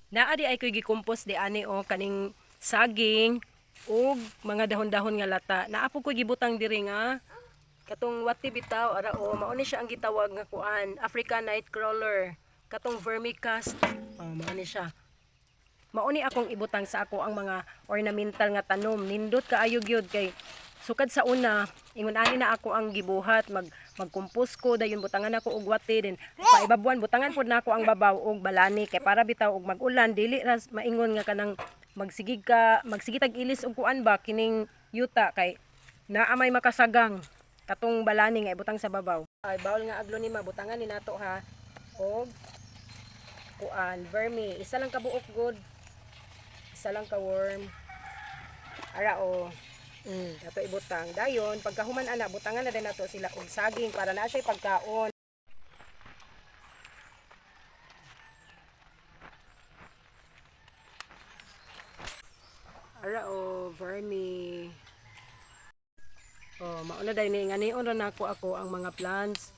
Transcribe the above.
Naa di ay koy gikompos di ani o kaning saging ug mga dahon-dahon nga lata. Naa po koy gibutang diri nga katong wati bitaw ara o mao ni siya ang gitawag nga kuan African nightcrawler. Katong vermicast. Mao ni siya. Mao ni akong ibutang sa ako ang mga ornamental nga tanom. Nindot kaayo gyud kay sukad sa una ingon ani na ako ang gibuhat magkumpos ko dayon butangan ako og wati din paibabuan butangan pud nako ang babaw og balani kay para bitaw og mag-ulan dili ras maingon nga kanang magsigig tag ilis og kuan ba kining yuta kay naa may makasagang katong balani nga ibutang sa babaw. Ay bawal nga aglonema butangan ni nato ha og kuan vermi isa lang ka buok good isa lang ka worm ara o ato ibutang dayon pagkahuman ana butangan na din nato sila og saging para na siya pagkaon. Ara o vermi. Oh, mauna dai ni ngani ra nako ako ang mga plants